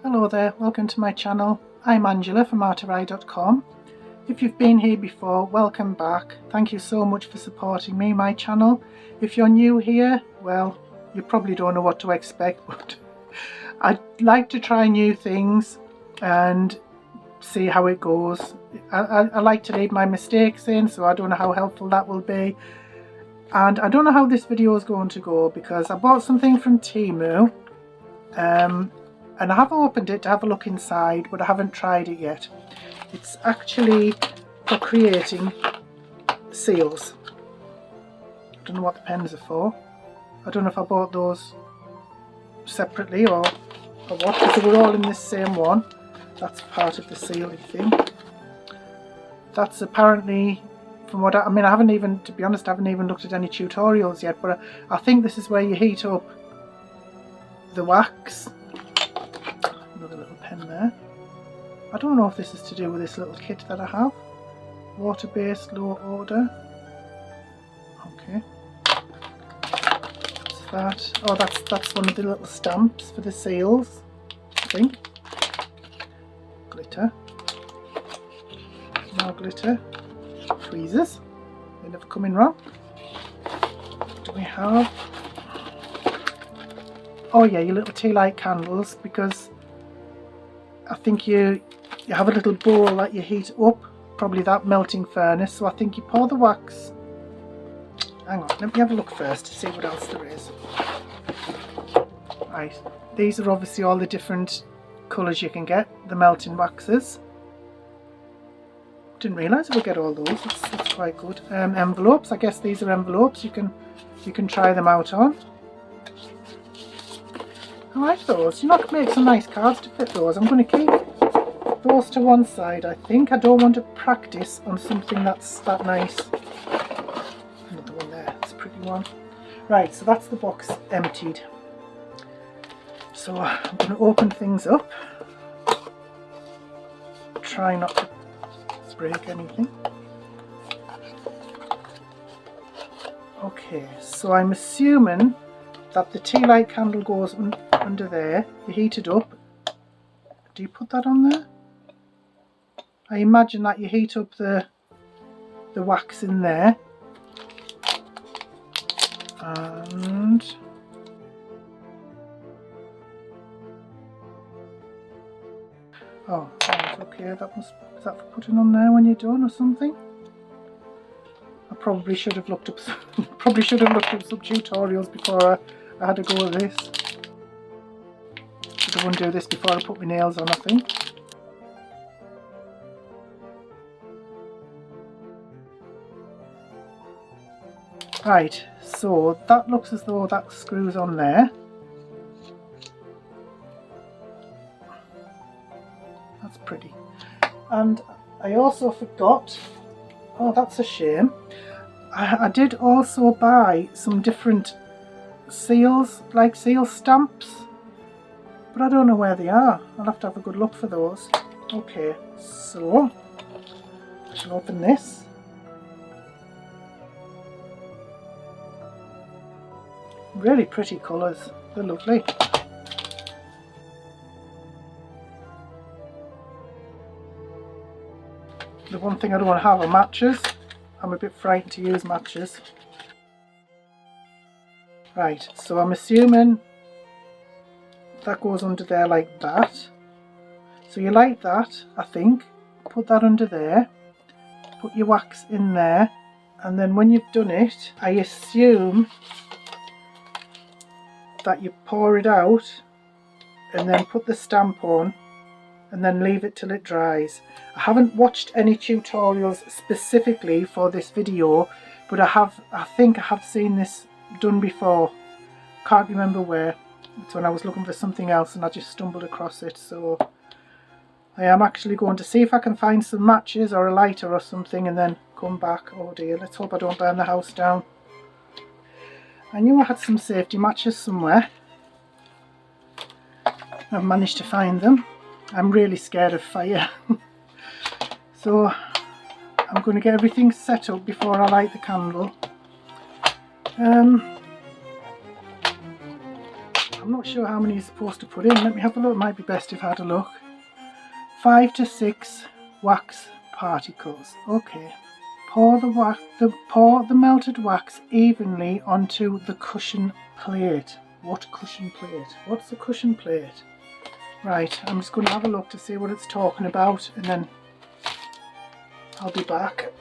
Hello there, welcome to my channel. I'm Angela from artery.com. If you've been here before, welcome back. Thank you so much for supporting me, my channel. If you're new here, well, you probably don't know what to expect, but I like to try new things and see how it goes. I like to leave my mistakes in, so I don't know how helpful that will be. And I don't know how this video is going to go because I bought something from Temu. And I have opened it to have a look inside, but I haven't tried it yet. It's actually for creating seals. I don't know what the pens are for. I don't know if I bought those separately or what, but they were all in this same one. That's part of the sealing thing. That's apparently, from what I mean, I haven't even, to be honest, I haven't even looked at any tutorials yet, but I think this is where you heat up the wax. Another little pen there. I don't know if this is to do with this little kit that I have. Water-based, low odor. Okay. What's that? Oh, that's one of the little stamps for the seals, I think. Glitter. More glitter. Tweezers. They never come in wrong. What do we have? Oh yeah, your little tea light candles, because I think you have a little bowl that you heat up, probably that melting furnace, so I think you pour the wax. Hang on, let me have a look first to see what else there is. Right, these are obviously all the different colours you can get, the melting waxes. Didn't realise I would get all those, that's quite good. Envelopes, I guess these are envelopes you can try them out on. I like those. You know, I could make some nice cards to fit those. I'm going to keep those to one side, I think. I don't want to practice on something that's that nice. Another one there, it's a pretty one. Right, so that's the box emptied. So I'm going to open things up. Try not to break anything. Okay, so I'm assuming that the tea light candle goes under there. You heat it up. Do you put that on there? I imagine that you heat up the wax in there. And oh, right, okay, is that for putting on there when you're done or something? I probably should have looked up some tutorials before I had to go with this. Should have undo this before I put my nails on, I think. Right, so that looks as though that screws on there. That's pretty. And I also forgot, oh that's a shame, I did also buy some different seals, like seal stamps, but I don't know where they are. I'll have to have a good look for those. Okay, so I shall open this. Really pretty colours, they're lovely. The one thing I don't want to have are matches. I'm a bit frightened to use matches. Right, so I'm assuming that goes under there like that. So you light that, I think, put that under there, put your wax in there, and then when you've done it, I assume that you pour it out and then put the stamp on and then leave it till it dries. I haven't watched any tutorials specifically for this video, but I think I have seen this done before. Can't remember where. It's when I was looking for something else and I just stumbled across it. So I am actually going to see if I can find some matches or a lighter or something and then come back. Oh dear, let's hope I don't burn the house down. I knew I had some safety matches somewhere. I've managed to find them. I'm really scared of fire. So I'm going to get everything set up before I light the candle. I'm not not sure how many you're supposed to put in. Let me have a look. It might be best if I had a look. 5 to 6 wax particles. Okay. Pour the melted wax evenly onto the cushion plate. What cushion plate? What's the cushion plate? Right, I'm just going to have a look to see what it's talking about, and then I'll be back.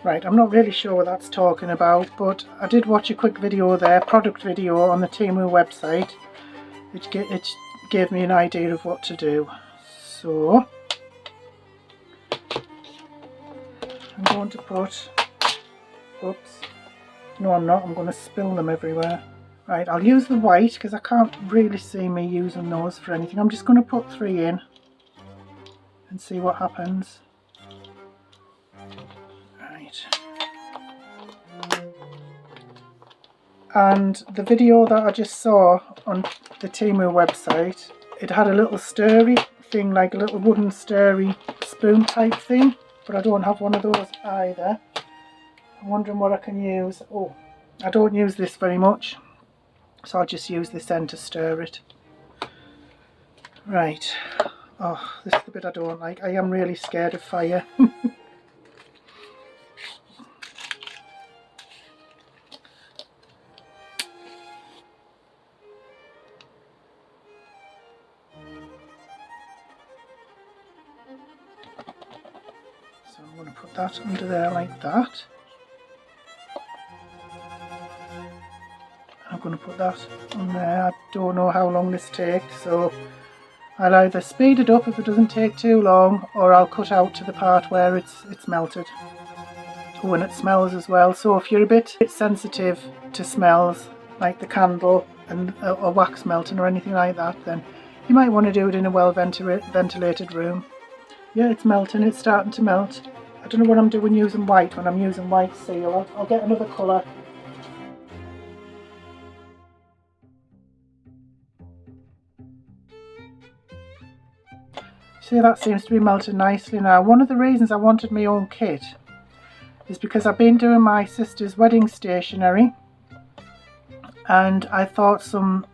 Right, I'm not really sure what that's talking about, but I did watch a quick video there, product video on the Temu website. It gave me an idea of what to do. So I'm going to put, oops, no I'm not, I'm going to spill them everywhere. Right, I'll use the white because I can't really see me using those for anything. I'm just going to put 3 in and see what happens. Right. And the video that I just saw on the Temu website, it had a little stirry thing, like a little wooden stirry spoon type thing, but I don't have one of those either. I'm wondering what I can use. Oh, I don't use this very much, so I'll just use this end to stir it. Right. Oh, this is the bit I don't like. I am really scared of fire. So I'm going to put that under there like that. I'm going to put that on there. I don't know how long this takes, so I'll either speed it up if it doesn't take too long, or I'll cut out to the part where it's melted. Oh, and it smells as well, so if you're a bit sensitive to smells, like the candle and a wax melting or anything like that, then you might want to do it in a well ventilated room. Yeah, it's melting, it's starting to melt. I don't know what I'm doing using white when I'm using white seal. I'll get another colour. See, that seems to be melting nicely now. One of the reasons I wanted my own kit is because I've been doing my sister's wedding stationery, and I thought some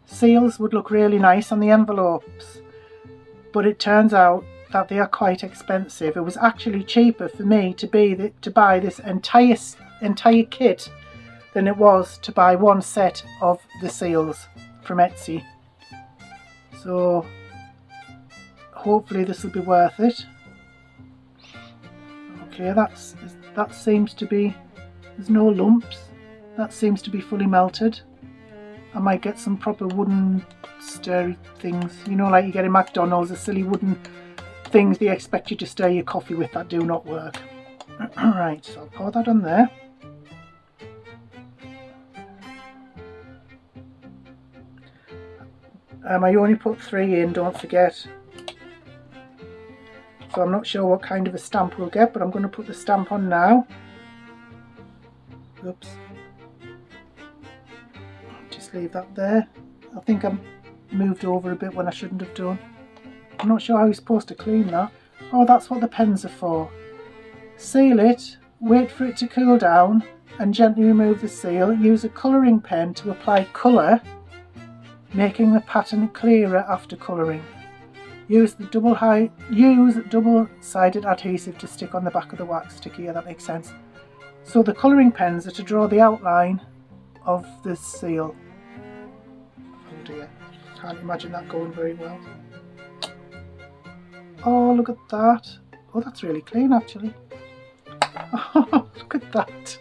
seals would look really nice on the envelopes, but it turns out that they are quite expensive. It was actually cheaper for me to buy this entire kit than it was to buy one set of the seals from Etsy. So hopefully this will be worth it. Okay, that seems to be, there's no lumps. That seems to be fully melted. I might get some proper wooden stirry things, you know, like you get in McDonald's, the silly wooden things they expect you to stir your coffee with that do not work. Right, so I'll pour that on there. I only put 3 in, don't forget. So I'm not sure what kind of a stamp we'll get, but I'm going to put the stamp on now. Oops. Just leave that there. I think I moved over a bit when I shouldn't have done. I'm not sure how you're supposed to clean that. Oh, that's what the pens are for. Seal it, wait for it to cool down, and gently remove the seal. Use a colouring pen to apply colour, making the pattern clearer after colouring. Use double-sided adhesive to stick on the back of the wax sticker. Yeah, that makes sense. So the colouring pens are to draw the outline of the seal. Oh dear, can't imagine that going very well. Oh, look at that. Oh, that's really clean actually. Oh, look at that.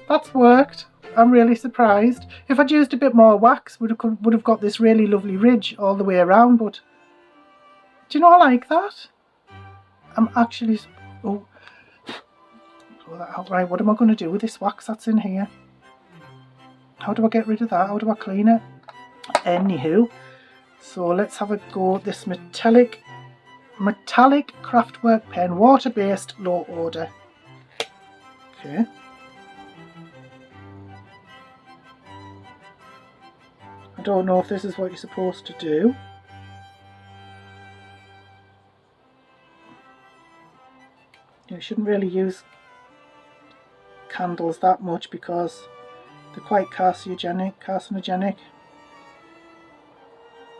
That's worked. I'm really surprised. If I'd used a bit more wax, would have got this really lovely ridge all the way around, but do you know I like that? I'm actually... Oh, throw that out. Right, what am I going to do with this wax that's in here? How do I get rid of that? How do I clean it? Anywho, so let's have a go at this metallic Craftwork pen, water-based, low order. Okay. I don't know if this is what you're supposed to do. You shouldn't really use candles that much because They're quite carcinogenic.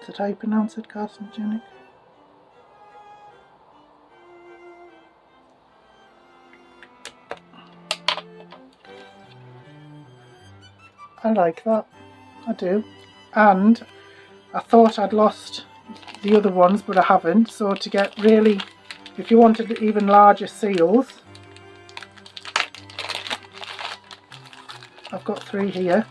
Is that how you pronounce it? Carcinogenic? I like that. I do. And I thought I'd lost the other ones, but I haven't. So to get really, if you wanted even larger seals, I've got 3 here.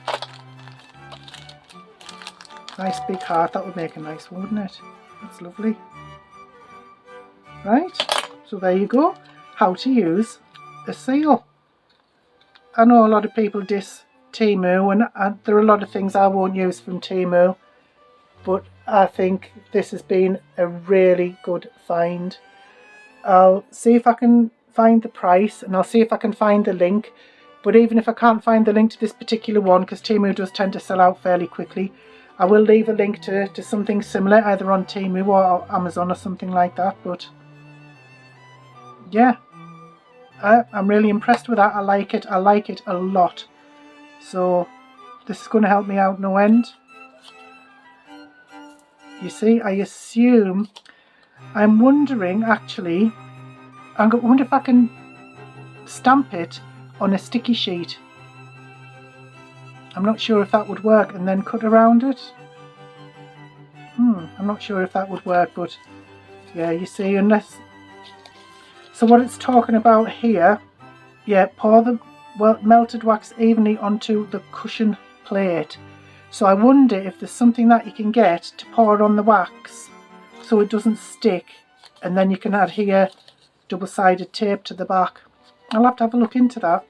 Nice big heart. That would make a nice one, wouldn't it? That's lovely. Right, so there you go. How to use a seal. I know a lot of people diss Temu, and there are a lot of things I won't use from Temu, but I think this has been a really good find. I'll see if I can find the price, and I'll see if I can find the link. But even if I can't find the link to this particular one, because Temu does tend to sell out fairly quickly, I will leave a link to something similar, either on Temu or Amazon or something like that. But yeah, I'm really impressed with that. I like it a lot. So this is going to help me out no end. You see, I assume, I'm wondering actually, I wonder if I can stamp it on a sticky sheet. I'm not sure if that would work, and then cut around it. I'm not sure if that would work, but yeah, you see, unless... So what it's talking about here, yeah, pour the melted wax evenly onto the cushion plate. So I wonder if there's something that you can get to pour on the wax so it doesn't stick, and then you can adhere double-sided tape to the back. I'll have to have a look into that.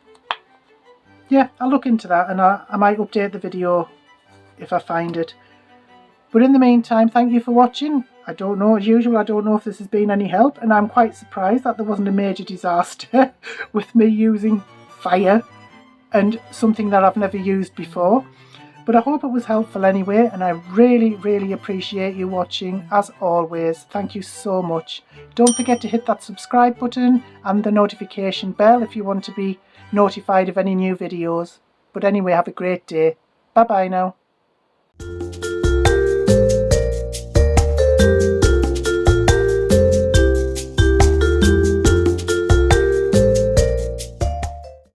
Yeah, I'll look into that, and I might update the video if I find it. But in the meantime, thank you for watching. I don't know, as usual, I don't know if this has been any help, and I'm quite surprised that there wasn't a major disaster with me using fire and something that I've never used before. But I hope it was helpful anyway, and I really, really appreciate you watching, as always. Thank you so much. Don't forget to hit that subscribe button and the notification bell if you want to be notified of any new videos. But anyway, have a great day. Bye bye now.